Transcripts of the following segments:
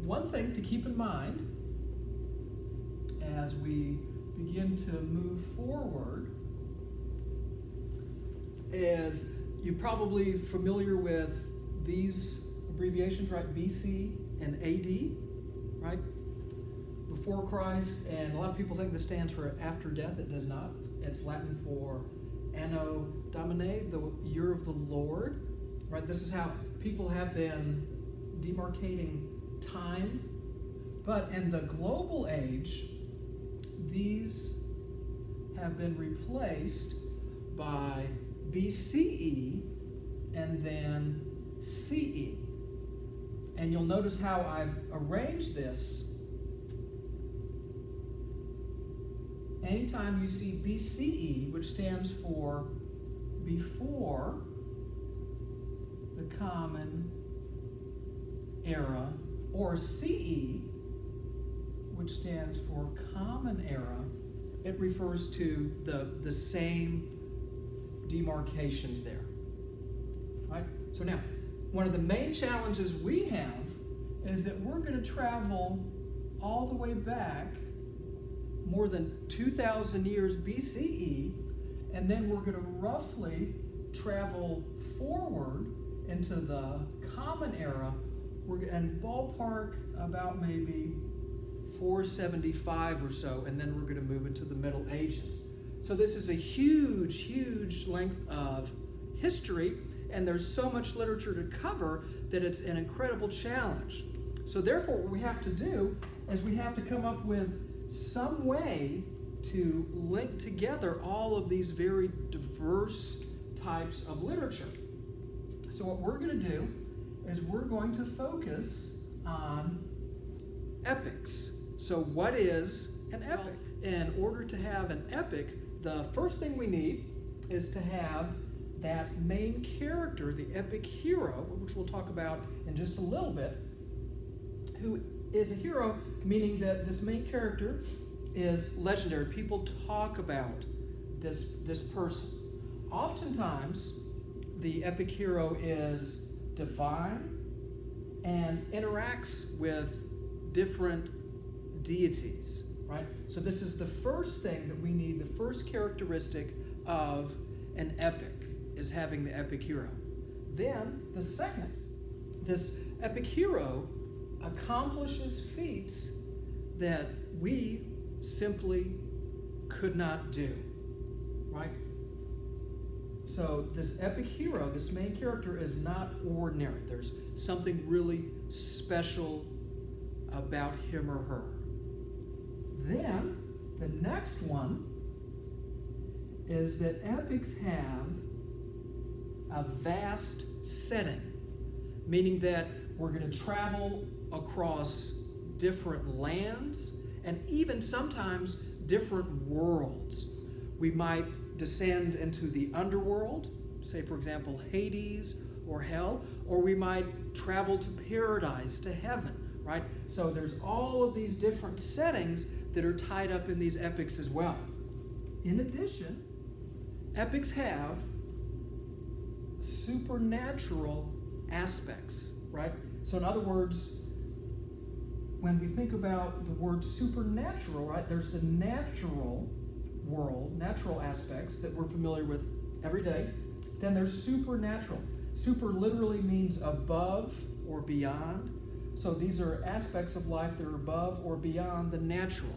one thing to keep in mind as we begin to move forward is you're probably familiar with these abbreviations, right? BC and AD, right? Before Christ, and a lot of people think this stands for after death. It does not. It's Latin for Anno Domini, the year of the Lord, right? This is how people have been demarcating time. But in the global age, these have been replaced by BCE and then CE. And you'll notice how I've arranged this. Anytime you see BCE, which stands for before the Common Era, or CE, which stands for Common Era, it refers to the same demarcations there. Right? So now, one of the main challenges we have is that we're going to travel all the way back more than 2,000 years BCE, and then we're going to roughly travel forward into the Common Era, and ballpark about maybe 475 or so, and then we're going to move into the Middle Ages. So this is a huge, huge length of history, and there's so much literature to cover that it's an incredible challenge. So therefore, what we have to do is we have to come up with some way to link together all of these very diverse types of literature. So what we're going to do is we're going to focus on epics. So what is an epic? In order to have an epic, the first thing we need is to have that main character, the epic hero, which we'll talk about in just a little bit, who is a hero, meaning that this main character is legendary. People talk about this person. Oftentimes, the epic hero is divine and interacts with different deities, right? So this is the first thing that we need, the first characteristic of an epic, is having the epic hero. Then, the second, this epic hero accomplishes feats that we simply could not do, right? So this epic hero, this main character, is not ordinary. There's something really special about him or her. Then, the next one is that epics have a vast setting, meaning that we're going to travel across different lands and even sometimes different worlds. We might descend into the underworld, say for example Hades or hell, or we might travel to paradise, to heaven, right? So there's all of these different settings that are tied up in these epics as well. In addition, epics have supernatural aspects, right? So in other words, when we think about the word supernatural, right, there's the natural world, natural aspects that we're familiar with every day. Then there's supernatural. Super literally means above or beyond. So these are aspects of life that are above or beyond the natural.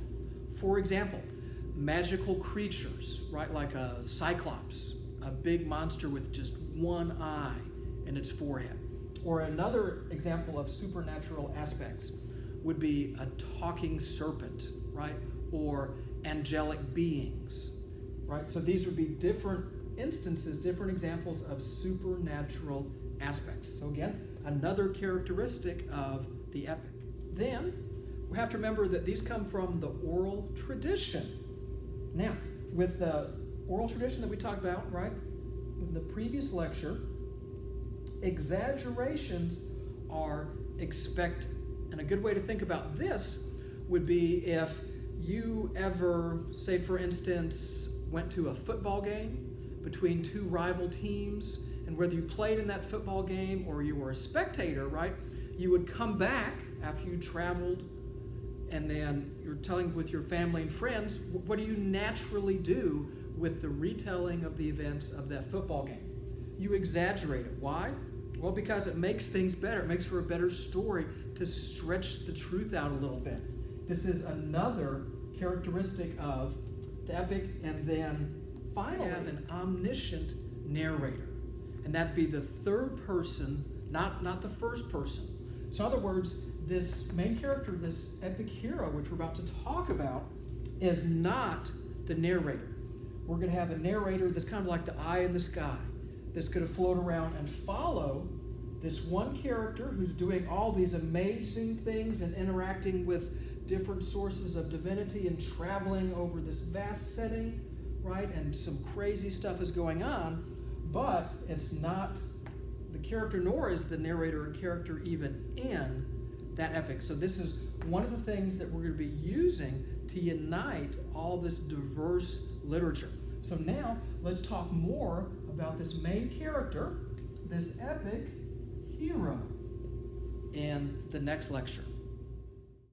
For example, magical creatures, right, like a cyclops, a big monster with just one eye in its forehead. Or another example of supernatural aspects would be a talking serpent, right? Or angelic beings, right? So these would be different instances, different examples of supernatural aspects. So again, another characteristic of the epic. Then, we have to remember that these come from the oral tradition. Now, with the oral tradition that we talked about, right, in the previous lecture, exaggerations are expected. And a good way to think about this would be if you ever, say for instance, went to a football game between two rival teams, and whether you played in that football game or you were a spectator, right, you would come back after you traveled and then you're telling with your family and friends, what do you naturally do with the retelling of the events of that football game? You exaggerate it. Why? Well, because it makes things better. It makes for a better story to stretch the truth out a little bit. This is another characteristic of the epic. And then finally, we have an omniscient narrator. And that'd be the third person, not the first person. So in other words, this main character, this epic hero, which we're about to talk about, is not the narrator. We're going to have a narrator that's kind of like the eye in the sky, that's going to float around and follow this one character who's doing all these amazing things and interacting with different sources of divinity and traveling over this vast setting, right? And some crazy stuff is going on, but it's not the character, nor is the narrator a character even in that epic. So this is one of the things that we're going to be using to unite all this diverse literature. So now let's talk more about this main character, this epic hero, in the next lecture.